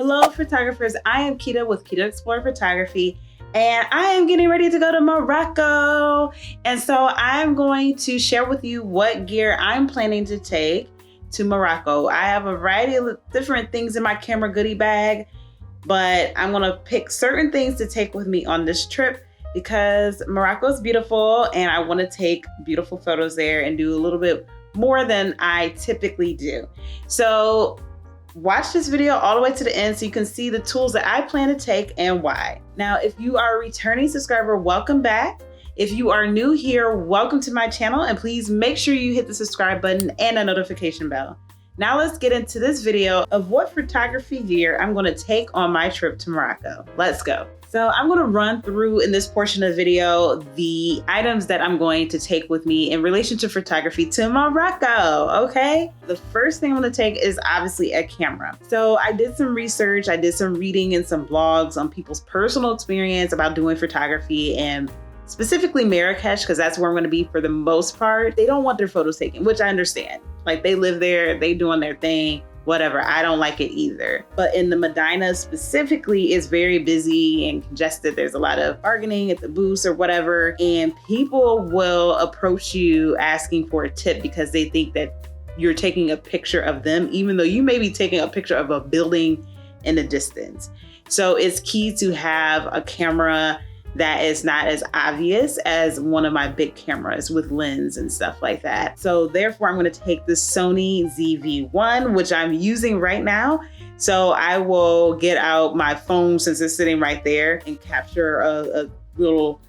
Hello photographers, I am Kita with Kita Explore Photography and I am getting ready to go to Morocco. And so I'm going to share with you what gear I'm planning to take to Morocco. I have a variety of different things in my camera goodie bag, but I'm gonna pick certain things to take with me on this trip because Morocco is beautiful and I wanna take beautiful photos there and do a little bit more than I typically do. So watch this video all the way to the end so you can see the tools that I plan to take and why. Now, if you are a returning subscriber, welcome back. If you are new here, welcome to my channel and please make sure you hit the subscribe button and a notification bell. Now let's get into this video of what photography gear I'm gonna take on my trip to Morocco. Let's go. So I'm gonna run through in this portion of the video the items that I'm going to take with me in relation to photography to Morocco, okay? The first thing I'm gonna take is obviously a camera. So I did some research, I did some reading and some blogs on people's personal experience about doing photography and specifically Marrakesh, because that's where I'm gonna be for the most part. They don't want their photos taken, which I understand. Like they live there, they doing their thing, whatever. I don't like it either. But in the Medina specifically, it's very busy and congested. There's a lot of bargaining at the booths or whatever. And people will approach you asking for a tip because they think that you're taking a picture of them, even though you may be taking a picture of a building in the distance. So it's key to have a camera that is not as obvious as one of my big cameras with lens and stuff like that. So therefore I'm gonna take the Sony ZV-1, which I'm using right now. So I will get out my phone since it's sitting right there and capture a little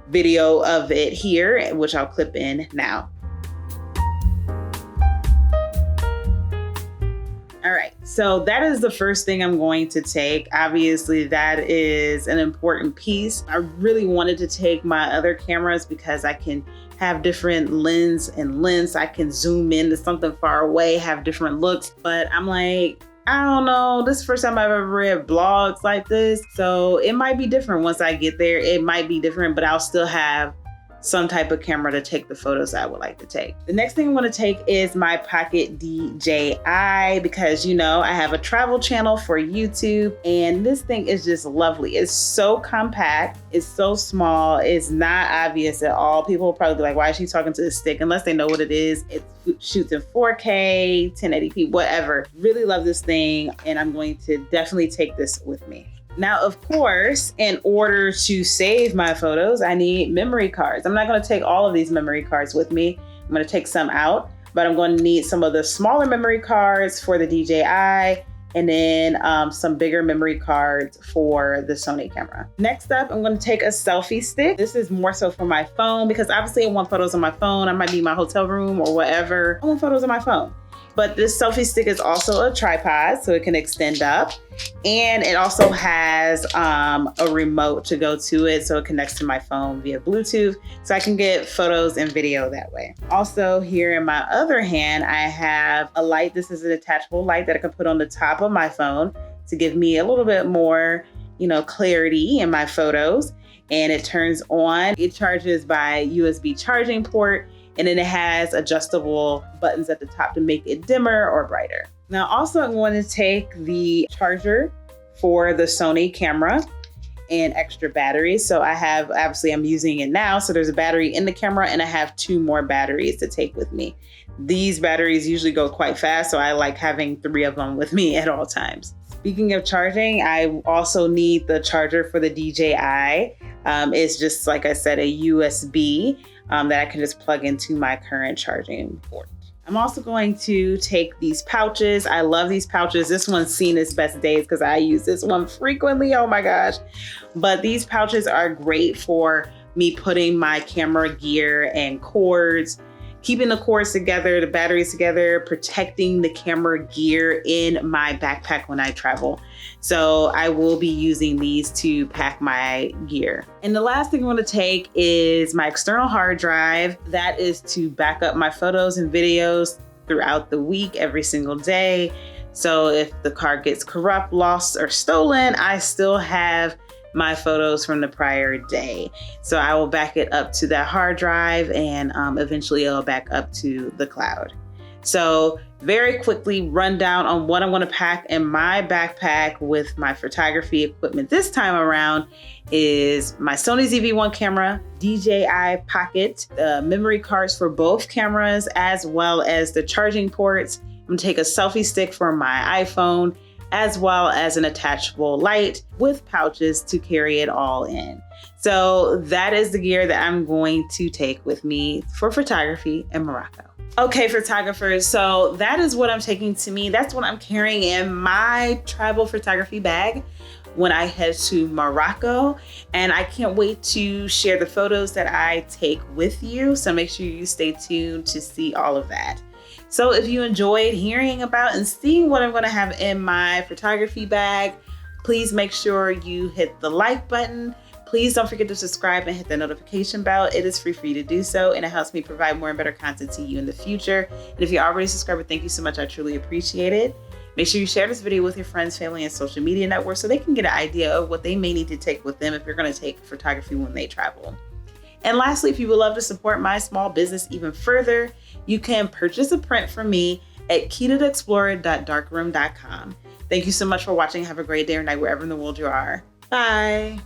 video of it here, which I'll clip in now. All right, so that is the first thing I'm going to take. Obviously, that is an important piece. I really wanted to take my other cameras because I can have different lens. I can zoom in to something far away, have different looks. But I'm like, I don't know, this is the first time I've ever read blogs like this. So it might be different once I get there. It might be different, but I'll still have some type of camera to take the photos I would like to take. The next thing I'm gonna take is my Pocket DJI because you know I have a travel channel for YouTube and this thing is just lovely. It's so compact, it's so small, it's not obvious at all. People will probably be like, why is she talking to the stick? Unless they know what it is. It shoots in 4K, 1080p, whatever. Really love this thing and I'm going to definitely take this with me. Now, of course, in order to save my photos, I need memory cards. I'm not going to take all of these memory cards with me. I'm going to take some out, but I'm going to need some of the smaller memory cards for the DJI and then some bigger memory cards for the Sony camera. Next up, I'm going to take a selfie stick. This is more so for my phone because obviously I want photos on my phone. I might be in my hotel room or whatever. I want photos on my phone. But this selfie stick is also a tripod, so it can extend up. And it also has a remote to go to it, so it connects to my phone via Bluetooth, so I can get photos and video that way. Also, here in my other hand, I have a light. This is an attachable light that I can put on the top of my phone to give me a little bit more, clarity in my photos. And it turns on. It charges by USB charging port. And then it has adjustable buttons at the top to make it dimmer or brighter. Now, also I'm going to take the charger for the Sony camera and extra batteries. So I have, obviously I'm using it now. So there's a battery in the camera and I have 2 more batteries to take with me. These batteries usually go quite fast. So I like having 3 of them with me at all times. Speaking of charging, I also need the charger for the DJI. It's just, like I said, a USB that I can just plug into my current charging port. I'm also going to take these pouches. I love these pouches. This one's seen its best days because I use this one frequently. Oh my gosh. But these pouches are great for me putting my camera gear and cords, keeping the cords together, the batteries together, protecting the camera gear in my backpack when I travel. So I will be using these to pack my gear. And the last thing I'm gonna take is my external hard drive. That is to back up my photos and videos throughout the week, every single day. So if the card gets corrupt, lost, or stolen, I still have my photos from the prior day. So I will back it up to that hard drive and eventually it'll back up to the cloud. So very quickly run down on what I'm going to pack in my backpack with my photography equipment this time around is my Sony ZV-1 camera, DJI Pocket, memory cards for both cameras, as well as the charging ports. I'm going to take a selfie stick for my iPhone, as well as an attachable light with pouches to carry it all in. So that is the gear that I'm going to take with me for photography in Morocco. Okay, photographers, so that is what I'm taking to me. That's what I'm carrying in my travel photography bag when I head to Morocco. And I can't wait to share the photos that I take with you. So make sure you stay tuned to see all of that. So if you enjoyed hearing about and seeing what I'm going to have in my photography bag, please make sure you hit the like button. Please don't forget to subscribe and hit the notification bell. It is free for you to do so, and it helps me provide more and better content to you in the future. And if you're already subscribed, thank you so much. I truly appreciate it. Make sure you share this video with your friends, family, and social media networks so they can get an idea of what they may need to take with them if you're going to take photography when they travel. And lastly, if you would love to support my small business even further, you can purchase a print from me at keytotheexplorer.darkroom.com. Thank you so much for watching. Have a great day or night wherever in the world you are. Bye.